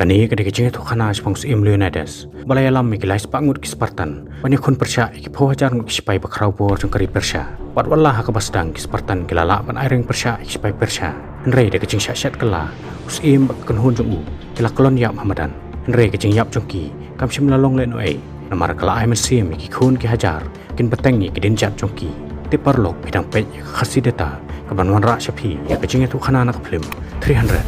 Kani kadang kecing itu khana spons Leonidas. Balai alam mikilai sepangut ki Spartan. Banyak kon Persia ki phawajar ki sipai bakrau bor jong kari Persia. Pat wallah ka basdang ki Spartan kilala ban airing Persia ki sipai Persia. Nrei de kecing syat kala. Usim bak kan hun jong u. Kila kolon ya Muhammadan. Nrei kecing yap jong ki. Kam sim lalong le no ai. Namar kala ai mesim ki khun ki hajar. Kin batengi ki din jat jong ki. Ti parlok bidang pej khasi data. Kaban wan ra syapi ya kecing itu khana nak film 300.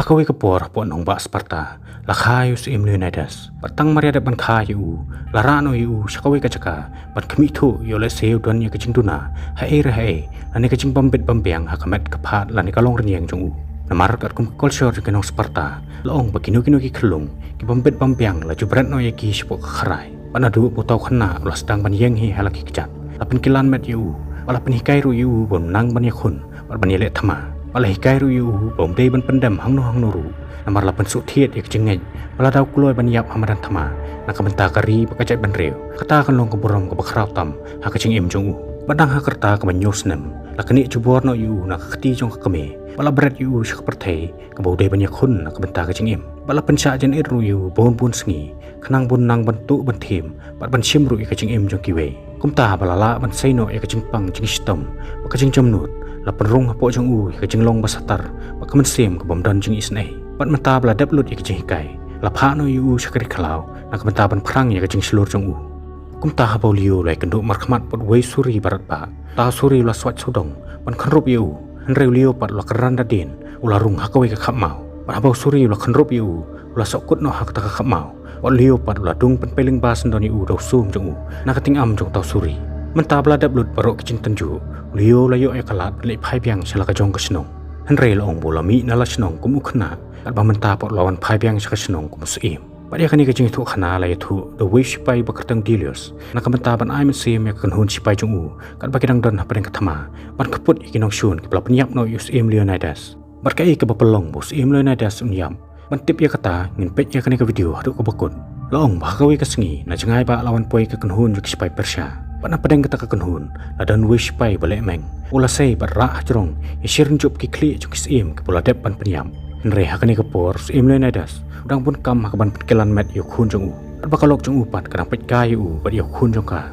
Hakawi kepor po nong ba Sparta lakhayo si Leonidas patang mariada ban khayu larano yu shakawi kachaka ban kmithu yo le seu don ya kaching tuna hae ani kaching pambet pambiang hakamet kaphat lani kalong renyeng jong u namar kat kum culture ke nong Sparta laong bakino ki khlung ki pambet pambiang la jubrat no ya ki sipok kharai panadu putau khana ulas dang ban yeng hi halaki kichat lapin kilan met yu wala penhikai ru yu bon nang ban yakhun ban yele thama Malah hikai ruyu bom day ban pendam hang no ru namar lapan suktiet ya kecengej malah dau kuloy ban yap hamadan thama nak benta kari bakajat ban reu kata kan long keborong ke bakrau tam ha keceng im jong u badang ha kerta ke ban nyosnem lakani cubor no yu nak khti jong kame malah berat yu syak perthai ke bau day ban yakhun nak benta keceng im malah pensya jan ir ruyu bon pun sengi kenang bun nang bentuk ban thim pat ban sim ru ya keceng im jong kiwe kumta balala ban saino ya keceng pang jing stom bakajeng jamnut lapan rong hapo jong u ke jenglong basatar bakamen sem ke bom dan jeng isnai pat menta bla daplut ya ke jeng hikai lapha no yu syakri khalau nak menta ban phrang ya ke jeng slur jong u kumta habau liu lai kenduk markhmat pot wei suri barat ba ta suri la swat sudong ban khanrup yu nreu liu pat la keran dadin ularung hakawi ke khamau pat habau suri la khanrup yu la sokut no hak ta ka khamau wat liu pat la dung pen peling ba sendoni u dau sum jong u nak ting am jong tau suri menta bla daplut barok kecing tenju Leo layo ay kalat le phai biang sala ka jong ka snong henrei long bolami nala snong kum ukhna at ba menta por lawan phai biang sa ka snong kum suim padia kani ka jing thu khana la thu the wish pai bakatang dilios nakamenta ban ai sim ya kan hun sipai jong u kat bakidang don hapadeng kathama ban kaput ikinong shun ki bla penyap no us Leonidas barkai ka bapelong bos Leonidas unyam ban tip ya kata ngin pet ya kani ka video hadu ka bakut long bakawi ka sengi na jangai ba lawan poi ka kan hun jik sipai Persia Pana padang kata kakenhun, ladan wish pai balik meng. Ula say barah jrong, yasirin jup ki kli juk sim ke pola depan penyam. Nrei hakani kapor sim Leonidas, udang pun kam hakaban petkelan met yok hun jong u. Arbakalok jong upat kadang pet kayu u bat yok hun jong ka.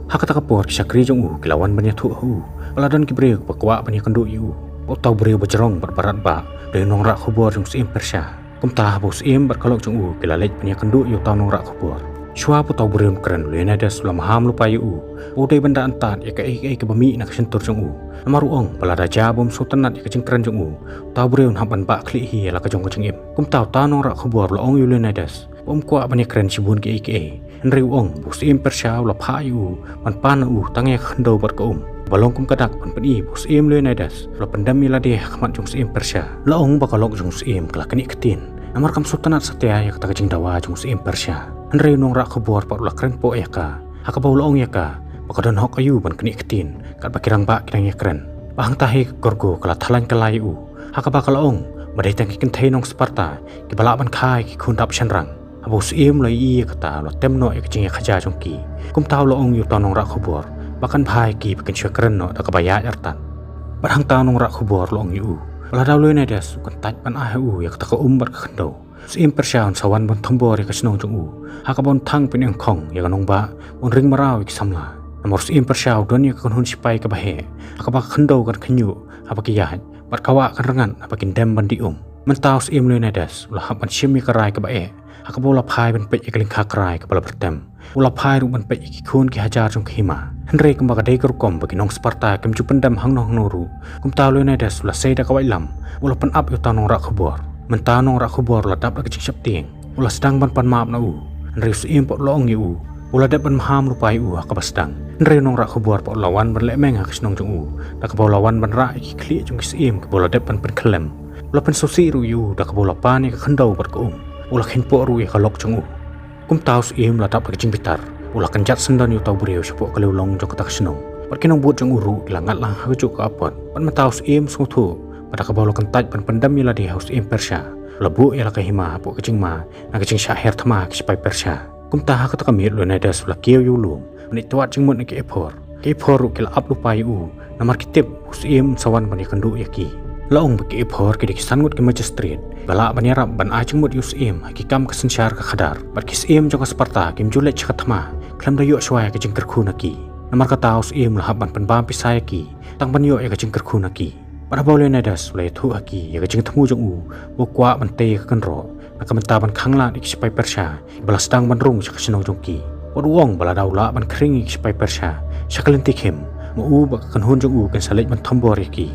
Hakata kapor kisakri jong u kilawan banyak tu hu. Peladan ki breu bakwa banyak kendu yu. Potau breu bajrong berbarat ba, dari nongrak kubor jong sim Persia. Kumtah bos sim berkalok jong u kilalej banyak kendu yu tau nongrak kubor. Shua putau beriun keren Leonidas sulam ham lupa yu udai benda antat ya ke bami nak sentur jong u namaru ong balada jabum sultanat ya kecing keren jong u tau beriun haban ba kli hi la ka jong kecing im kum tau tanong rak khubor la ong Leonidas kwa bani keren sibun ke nriu ong bus im Persia la pha yu man pan u tange khndo bar ka balong kum kadak pan peni bus im Leonidas la pendam la de khamat jong im Persia la ong bakalok jong im kala kani ketin namar kam sultanat satya ya kata kecing dawa jong im Persia Henrei nong rak khubor pak ula keren po eka hakabau laong eka bakadon hok ayu ban keni ketin kat bakirang ba kirang ya keren bahang tahi gorgo kala thalan kalai u hakaba kalaong badai tang ki nong Sparta ki bala ban khai ki khundap shanrang abu sim lai i kata lo temno ek jing ya khaja jongki kum taw laong yu tanong rak khubor bakan phai ki bakin shwa keren no da kabaya yartan bahang taw nong rak khubor laong yu bala daw Leonidas kan taj ban ahu ya kata ka umbar ka khando Sim Persia on sawan bon thombor ya kasnong jong u hakabon thang pineng khong ya kanong ba on ring marau ik samla namor sim Persia don ya kan hun sipai ka bahe hakaba khando kan khnyu habaki ya bat kawa kan rangan habakin dem bandi mentau sim Leonidas ula haban simi karai ka bae hakabo la phai ban pe ikaling kha karai ka bala bertem ula phai ru ban pe ki khun ki hajar jong khima henrei kamba ka dei kom bagi nong Sparta kem chu pendam hang nong noru kum tau Leonidas ula sei da kawai lam ula pan up yu tanong rak khubor mentanong rak khubor la dap la kecik syap tieng ula sedang ban pan maap na u nreu sim pot loong yu ula dap ban maham lupai u hakabastang nreu nong rak khubor pot lawan ban le meng hakisnong jong u dak baw lawan ban ra ki kli jong sim ke bola dap ban klem ula pan sosi ru yu dak baw pan ni khandau bar ko ula khin po ru ya kalok jong u kum tau sim la dap la kecing bitar ula kanjat sendan yu tau breu spo kaleu long jong katak snong barkinong buat jong uru langat lang hajuk ka apot pan matau sim sungthu pada kabau lokan taj pan pendam yala di haus im Persia lebu yala ka hima po kecing ma na kecing syahir thama ki sipai Persia kum taha kata kamir Leonidas la kieu yu lum ni tuat jing mut ki epor ru kila ap lupai u namar kitip us im sawan ban kandu yaki Laong bagi ipor ke dikisangut ke Majestrit, balak banyarap ban ajeng mut yus im, hakikam kesensyar ke khadar, bat kis im jong ke Sparta, kim julet cakatma, klam dayu swaya ke jengker kunaki. Namar kata us im lahap ban penbam pisaya ki, tang ban yu ya ke jengker kunaki. Pada boleh nadas ulai tu aki ya ke jeng temu jong u, bukwa ban te ke kenro, nak menta ban khangla di kisipai Persya, balas dang ban rung cak senong jong ki. Wad uang bala daula ban kering kisipai Persya, sakalentik him, mu bak kenhun jong u kan salaj ban tombor ki.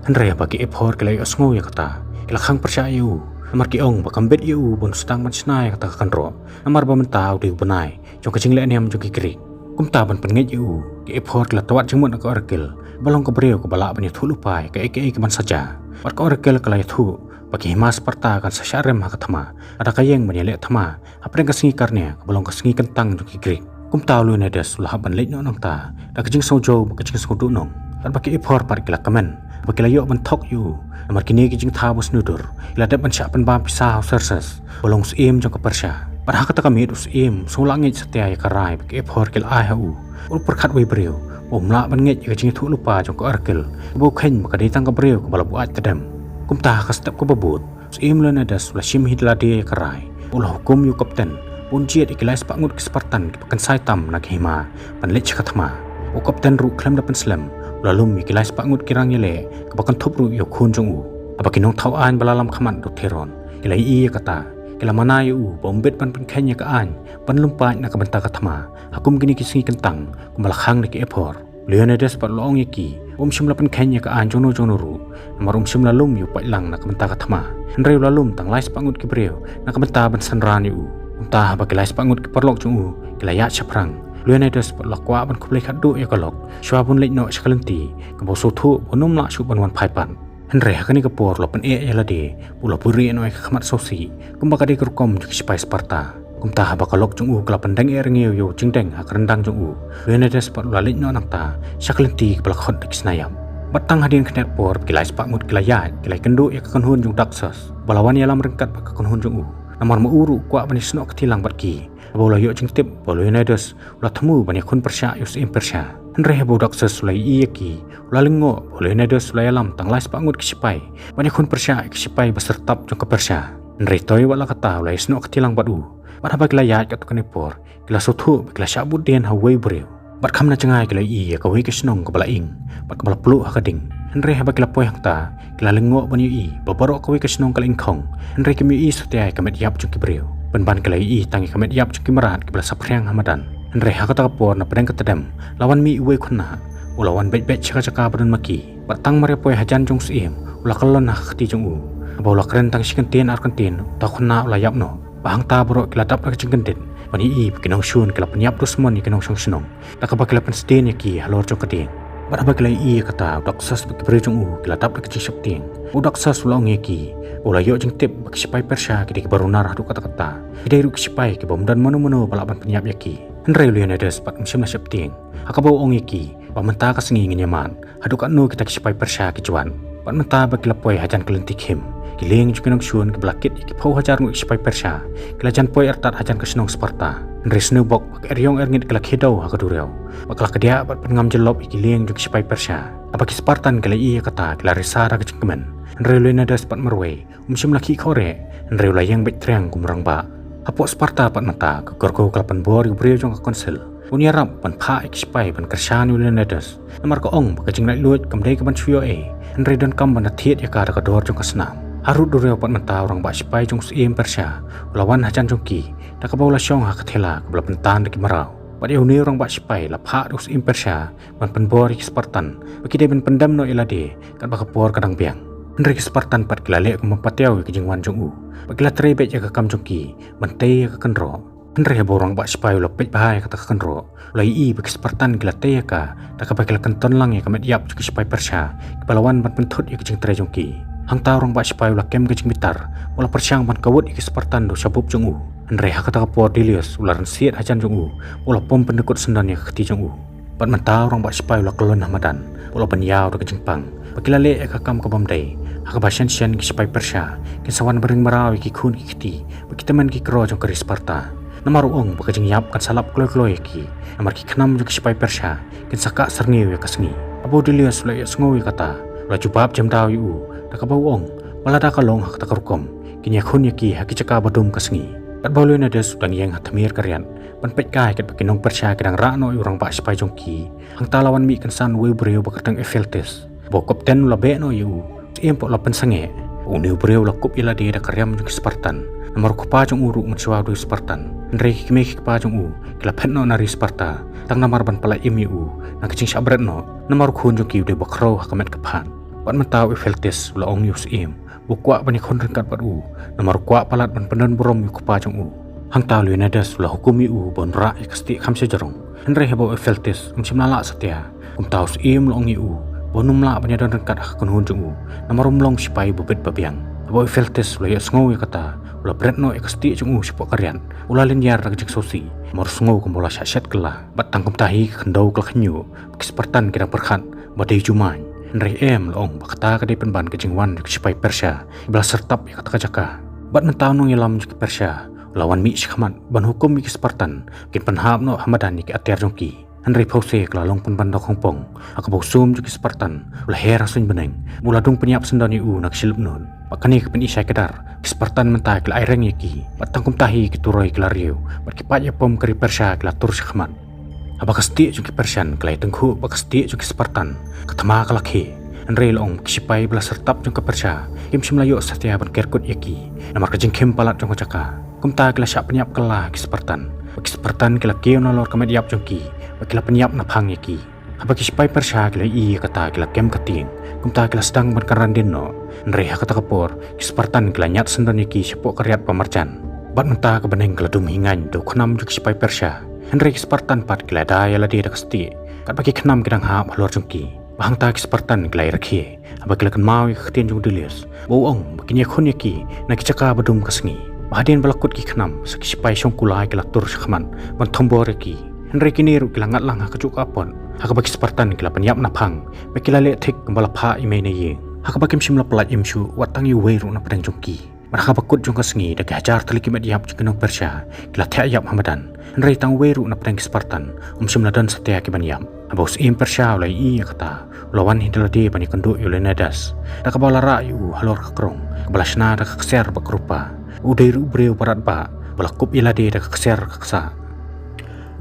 Henry bagi ipor kelai osngo ya kata, kelakang Persya yu, namar ki ong bakambet yu bon stang ban senai kata kenro, namar ba mentau di benai, jong kecing le niam jong ki krik. Kumta ban pengit yu, ki ipor kelak tawat jemut nak orakel, balong ke beriau ke balak ban yathu lupai ke eke ban saja. Wat ke orakel kelai yathu, bagi hima Sparta kan sasyarem ha katama, ada kayeng ban yalek tama, apa yang kesengi karnia ke balong kesengi kentang jong ki krik. Kumta lu nadas ulah ban lek nong ta, dak kecing sojo kecing sodu nong. Kan bagi ipor par kelak kemen, bagi layok bentok yu, namar kini kecing tabus nudur, iladap ban syak penbam pisah serses, balong suim jong ke Persya. Padahal kata kami itu suim, sulangit setia ya karai bagi ipor kel ahu, ul perkat wei beriau, omlak ban ngit ya kecing tu lupa jong ke arkel, bukan maka ditang ke beriau ke bala buat tedam. Kumtah ke step ke bebut, suim lu nadas ulah sim hidladi ya karai, ulah hukum yu kapten, punjiat ikilai sepangut ke Spartan ke pakan saitam nak hima, ban lek cakatma, u kapten ru klam dapan selam. Lalu mikilai sepangut kirang yele kebakan top ru yo kun jong u apaki nong tau an balalam khamat do teron kilai i kata kila mana yu bombet ban kenya ka an ban lumpat nak benta katama hakum gini kisingi kentang kumalakhang nek epor Leonidas pat loong yaki shimla pan kenya ka an jono ru namar shimla lum yu pat lang nak benta katama henreu lalum tang lai sepangut ki breu nak benta ban sanran yu umtah bakilai sepangut ki perlok jong u kila ya chaprang Leonidas pat lakwa ban kublai khadu ya kalok shwa pun lek no skalenti kabo sothu bonum la shu ban wan phaipan henre hakani kapor lopen e yalade pula puri no ek khamat sosi kumba kade kurkom juk sipai Sparta kumta bakalok jung u kala pandang e rengeu yo jingdeng hakrendang jung u Leonidas pat lalik no nangta skalenti kala khot kisnayam batang hadin knet por kilai sepangut kilaya kilai kendu ya kanhun jung daksas balawan yalam rengkat bak kanhun jung u namar mauru kwa banisno ketilang batki bola yo jing tip bola Leonidas ulah temu banyak kun Persya yus im Persya henre bodak sesulai iyaki ulah lengo bola Leonidas ulah alam tang lai sepangut kisipai banyak kun Persya kisipai besertap jong ke Persya henre toy wala kata ulah isno ketilang batu pada bagi layat kat kanipor kila sothu kila syabut den hawai breu bat kamna cengai kila iya kawai kesnong ke balaing bat kebala pelu hakading henre bagi lapoi hakta kila lengo banyu i babarok kawai kesnong kala ingkong henre kemi i setia kamet yap jong ke breu ban kelai i tangi kamet yap cuki merat ke belah sapriang hamadan henre hakata kapor na pedang ketedam lawan mi uwe kunna ulawan bet caka badan maki batang marepoi hajan jong suim ulah kelon hakti jong u abaulah keren tang sikentin arkentin takuna ulah yapno bahang ta borok kelatap nak cengkentin bani i kinong shun kelap penyap dusmon ni kinong senong tak kelapan stin yaki halor jong keding pada kelai i kata daksas beri jong u kelatap nak cengkepting udaksas ulah ngeki ulah yo jeng tip bak sipai Persya kidi baru narah du kata-kata kidi ru sipai ke bom dan mano balapan penyap yaki henre Leonidas pat msim na septing akabau ong yaki pamenta ka sengi nyaman haduk anu kita sipai Persya kicuan pat menta bak lapoi hajan kelentik him kiling jukinang syun ke belakit iki pau hajar ngu sipai Persya kilajan poi ertat hajan ke senong Sparta henre snubok bak eryong erngit kelak hidau hakadureu bakal kedia pat pengam jelop iki ling juk sipai Persya apaki Spartan kala iya kata kila risara ke cengkemen henre Leonidas pat merwe shim laki kore henre ulayang bet triang kumrang ba apok Sparta pat mata ke gorgo kelapan bor yu beriau jong ke konsil unyarap pan pha ik sipai pan kersan Leonidas namar ko ong bakajing lai luat kamdai ke ban suyo henre dan kam ban thiet ya ka dor jong ke senam harut dureu pat mata orang ba sipai jong suim Persya ulawan hajan jong ki tak baula syong ha kathela ke bela pentan de marau pada uni orang ba sipai la pha dus im Persya ban penbor ik Spartan bagi de ben pendam no ilade kan bakapor kadang biang henre Spartan pat kilale ke mempatiau ke jingwan jong u bagila trebet ya ke kam jong ki mentei ke kenro henre borang ba sipai la pet bahai kata ke kenro ulai i bagi Spartan gila te ya ka tak bakila kenton lang ya kamet yap ke sipai Persya kepalawan ban pentut ya ke jing tre jong ki hang ta orang ba sipai la kem ke jing bitar wala persyang ban kawut ya ke Spartan do sabub jong u henre hakata kapor Dilius ularan siat hajan jong u wala pom pendekut sendan ya ke ti jong u pat menta orang ba sipai la kelon hamadan wala penyau do ke jingpang bagila le ya ke kam ke bamdai hakabasan sian ki sipai Persya kinsawan bering marawi ki kun ki kiti bagi teman ki kro jong ke Sparta namar ong bakajing yap kan salap kloy ki namar ki khnam jong sipai Persya kinsaka serniu ya kasngi abo Dilius la ya sngowi kata la jubab jam daw yu Nakabawong, malada kalong hak takarukom, kinyakun yaki hakicaka badum kasngi. Kat bawlo na des udang yang hatamir karyan, panpet kai kat pakinong persya kadang rano urang ba spy jongki, hang talawan mi kansan we breu bakatang Efeltes. Bokop ten labe no yu, siempo lapan sange, uniu breu lakup ila dia da karyam jong Spartan, namar kupa jong uru mensuwa du Spartan, nrei kime kipa jong u, kila penno nari Sparta, tang namar ban pala imi u, na kacing syabret no, namar kun jong kiu de bakro hakamet kapan. Pat mentau Efeltes ula ong yus im, bukwa banyak honren kat pat u, namar kwa palat ban pendan borom yu kupa jong u. Hang tau lu nadas ula hukum u bon ra ikasti kham sejarong. Henry hebo Efeltes simnala setia, kum tau im lu ong yu, bonum la banyak dan kat hakun hun jong u, namar umlong sipai bubet babiang. Hebo Efeltes ula yas ngau kata, ula bretno ikasti jong u sipok karyan, ula linyar rajik sosi, mar ngau kum bola syat kelah, bat tangkum tahi kendau kel khenyu, Spartan kira perkhat, badai jumain. Henry loong bakata kadai penban kejingwan juk sipai Persya ibla sertap ya kata kajaka bat mentau nong yalam juk Persya lawan mi syakmat ban hukum mi Spartan kin penhap no hamadan ki atiar jongki Henry pause kelalong penban dok Hongpong akabau sum juk Spartan ulah hera sun beneng mula dung penyap sendani u nak silep nun bakani ke penisai kedar Spartan mentai kela aireng yaki bat tangkum tahi kituroi kelariu bat kipat ya pom keri Persya kelatur syakmat abakasti jongki Persyan kelai tengku bakasti jongki Spartan ketama kalakhe Henry loong kisipai bela sertap jong ke Persya kim simlayo setia ban kerkut yaki namar kajing kim palat jong kacaka kumta kela syak penyap kelah ki Spartan bagi Spartan kela keu nalor kamet yap jongki bagi penyap napang yaki abaki kisipai Persya kela i kata kela kem kating kumta kela sedang ban karandin no Henry kata kapor ki Spartan kela nyat sendan yaki sepok karyat pamarcan bat mentah kebeneng kela dum hingan do kenam jong kisipai Persya Henry Spartan pat kela daya la dia dakasti kat bagi kenam kedang hap halor jongki bahang ta Spartan kela rakhi aba kela kan mau khtin jong dilis boong bakinya khon yaki na kicaka badum kasngi bahadin balakut ki kenam sakisipai songkulai kela tur syakman ban tombor yaki Henry kini ru kela ngat lang hakjuk apon hak bagi Spartan kela penyap napang bakila le thik kembala pha imei ne ye hak bagi simla pelat imsu watang yu we ru na padang jongki mereka bakut jong kasngi dak hajar teliki mat yap jenong Persya kela thak yap hamadan Henry tang weru na padang Spartan simladan setia ki ban yam abos im Persya ulai i kata lawan hindaladi bani kenduk yulenadas dak bala ra yu halor kakrong kebalasna dak kser bakrupa udai ru breu parat ba balakup iladi dak kser kaksa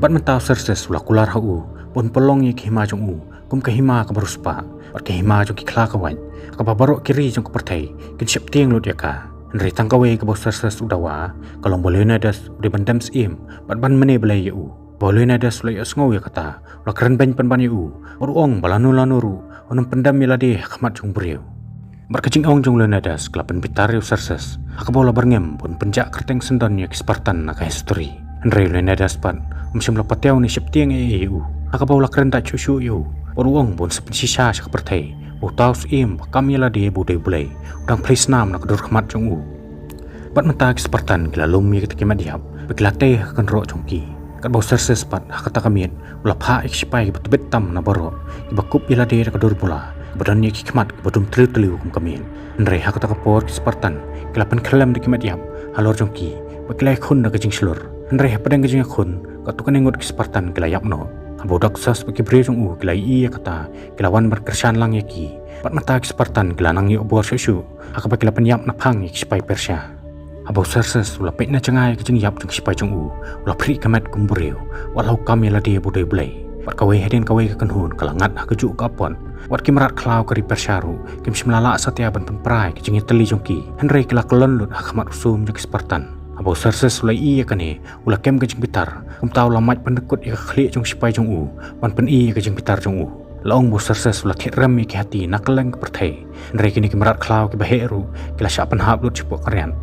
bat mentau serses ula kular hau pun pelong ye khima jong u kum kahima ka baruspa bat kahima jong ki khla kawan ka babaro kiri jong pertai kin sep tieng lut yaka Henry tangkawe ke bos serses udawa kalau boleh nadas udah bandam sim bat ban mene belai yu boleh nadas ulai asngau ya kata ulah keren ban penban yu baruong balanu lanuru onam pendam milade khmat jong breu berkecing ong jong lenadas kelapan pitar yu serses akabola berngem pun penjak kerteng sendan ya Spartan naka history Henry lenadas pat simla pateu ni septieng yu akabola keren tak cucu yu baruong pun sepensisa sak pertai Utaus im kami lade budai bulai udang plis nam nak dur khmat jong u bat mentag Spartan kila lumi ketika madiap beklate kan ro jongki kat bau serses pat hakata kamiet ulah pha iksipai betbet tam na baro ibakup ila de ka dur pula badan ye khmat badum telu kum kamiet nrei hakata kapor Spartan kila pen khalam de madiap halor jongki beklai khun na kajing slur nrei padang kajing khun katukan engot Spartan kila yapno abodak sas bagi brejong u kila i kata kilawan berkersan lang yaki pat mata Spartan kila nang yu bor susu akaba kila penyap napang yaki sipai Persya abau serses ula pek na cengai kejeng yap jeng sipai jong u ula pri kamet kumbureu walau kami la dia budai bulai pat kawe heden kawe kekenhun kalangat hakeju kapon wat kimrat klau kari Persya ru kim simlala satia ban penprai kejeng teli jongki Henry kila kelon lut hakmat usum jeng Spartan abau serses ulai iya kane ula kem kejeng pitar tau lamat pendekut ya khli jong sipai jong u ban pen iya kejeng pitar jong u laong bo serses ula thit ram ki hati nakeleng perthai Henry kini kimrat klau ki baheru kila syak penhap lut sipok karyan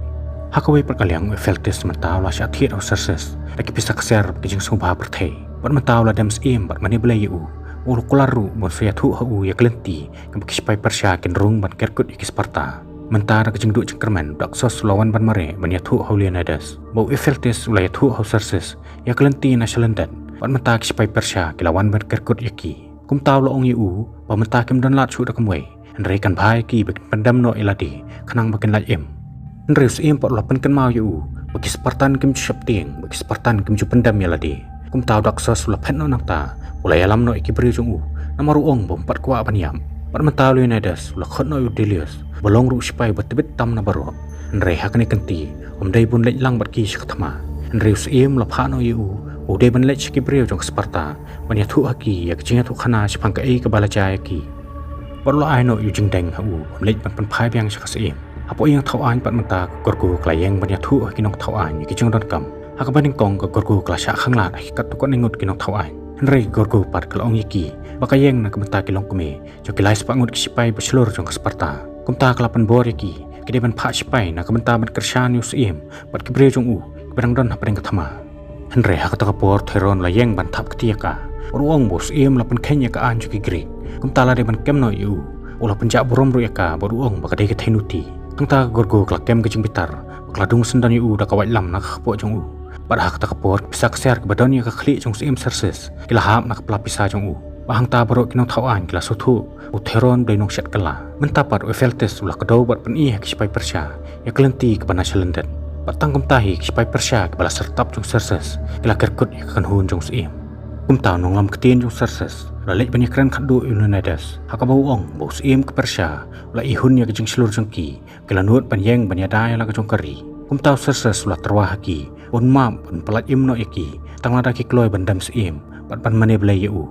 hakawe perkaliang Efeltes mentau la syak thit au serses laki pisa kser kejeng subha perthai ban mentau la dams im bat mani belai u ulu kularu bon saya thu hu ya klenti ke sipai Persya kin rung ban kerkut ki Sparta mentara kejeng duk cengkerman dak sos lawan ban mare bania thu haulianadas bau Efeltes ulai thu hau serses ya kelenti na selendat ban menta sipai Persya kilawan ban kerkut yaki kum tau lo ong yu ba menta kim don lat su dak mwai Henry kan bhai ki bek pendam no eladi khanang bakin lat em Henry su im pot lapan kan mau yu bagi Spartan kim chap tieng bagi Spartan kim ju pendam eladi kum tau dak sos ula pen no nakta ulai alam no iki beri jong u namaru ong bom pat kwa baniam ban menta lu nadas ula khot no yu delius bolong ru sipai betebet tam na baro nrei hakne kanti omdai bun lech lang bat ki shakthama nrei usiem la phano yu udai ban lech ki breu jong Sparta ban ya thu aki yak jinga thu khana chpang ka ei ka balajai ki barlo ai no yu jing deng ha u lech ban pan phai byang shakasiem apo yang thau an pat manta korku klayeng ban ya thu ki nok thau an ki jong dot kam hakaban kong ka korku klasha khangla ki kat to ko ningut ki nok thau an nrei korku pat kalong yiki bakayeng na kamenta ki long kume jo ki lais pangut ki sipai beslur jong Sparta kumta kalapan bor yaki kide ban pha sipai na kamenta ban kershan yu siem pat ki breu jong u berang don hapring kathama Henry hakata kapor theron la yeng ban thap ktiaka ruang bos iem la pan khenya ka an ki gri kumta la de ban kemno yu ula penjak borom ru yaka boruang bakade ke thainuti tangta gorgo kla kem ke jingbitar kladung sendan yu da kawai lam na khapo jong u bar hakata kapor pisak ser ke badon ya ka khli jong siem serses kila hap na kpla pisa jong u bahang ta baro kinong thawan kila sothu u theron doinong set kala mentapar u feltes ula kado bat pen i ki sipai persya ya klenti ke bana selendet batang kumtahi ki sipai persya ke bala sertap jong serses kila kerkut ya kan hun jong siem kumta nong lam ketien jong serses la lech banyak kran khadu Unidas hakabau ong bos siem ke persya la i hun ya ke jing selur jong ki kila nuot ban yeng ban ya dai la ke jong kari kumta serses ula terwah ki un mam un pelat imno yaki tanglada ki kloy bandam siem bat ban mane blai yu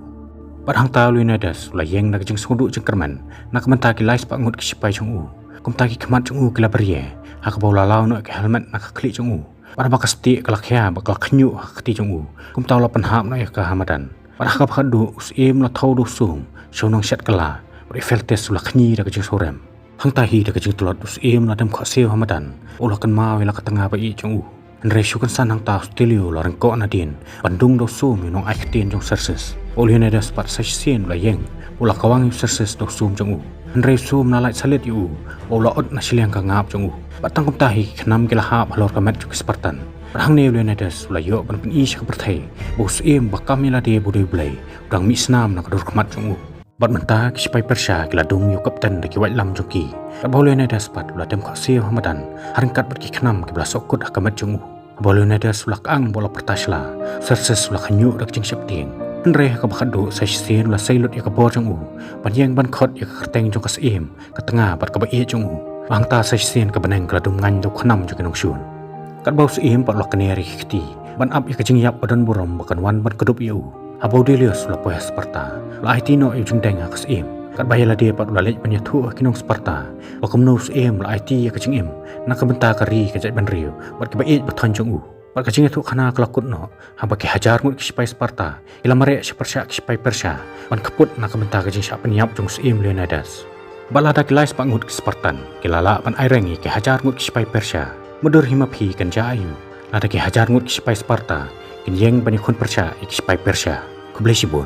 Parhang tahu Unidas la yeng nak jeng sundu jeng kerman nak menta ki lais pak ngut ki sipai jong u kumta ki khamat jong u kila berie hak bau lalau no ki helmet nak khli jong u par bakas ti kala khya bakal khnyu khti jong u kumta la panham no ka hamadan par hak phadu usim la thau du sum shonong set kala ri feltes la khni da jeng sorem hang ta hi da jeng tulot usim la dam khaseu hamadan ula kan ma wela ka tanga ba i jong u Nrei syukan sanang ta stilio la rengko nadin bandung do sum nong aiktin jong serses Unidas pat sasien la yeng ula kawang serses do sum jong u Nrei sum na lai salit yu ula ot na siliang ka ngap jong u batang kum tahi khnam kila hap halor ka met jong Spartan rang ne Unidas ula yo ban pen i syak berthai bos im bakam ila de budai blai rang mi snam na kadur khamat jong u bat menta ki sipai persya kila dung yu kapten de ki wai lam jong ki ka Unidas pat ula dem khaseu hamadan haringkat ber ki khnam ki bla sokut akamat jong u Unidas ula ang bola pertasla serses ula khanyu rak jing syap tieng Nrei ka bakhadu sa sien ula sailut ya ka bor jong u ban yeng ban khot ya ka kerteng jong kasim ka tengah bat ka ba e jong u bang ta sa sien ka baneng kala dum ngan do khnam jong kinong syun kat bau sim pat ula kaneri khti ban ap ya ka jing yap badan borom bakan wan ban kedup yu abau delius ula poya Sparta la itino yu jing deng ka sim kat bayala dia pat ula lech ban ya thu kinong Sparta bakum no sim la it ya ka jing im nak ka benta ka ri ka jai ban riu bat ka ba e bathon jong u Pat kacing itu khana kelakut no hamba ki hajar ngut ki sipai Sparta ila mare siparsya ki sipai Persya ban keput nak kementa kacing syak penyap jong siem Leonidas balada ki lais pak ngut ki Spartan kilala pan airengi ki hajar ngut ki sipai Persya mudur hima phi kan jayu lada ki hajar ngut ki sipai Sparta kin yeng ban khun Persya ki sipai Persya kublai sibun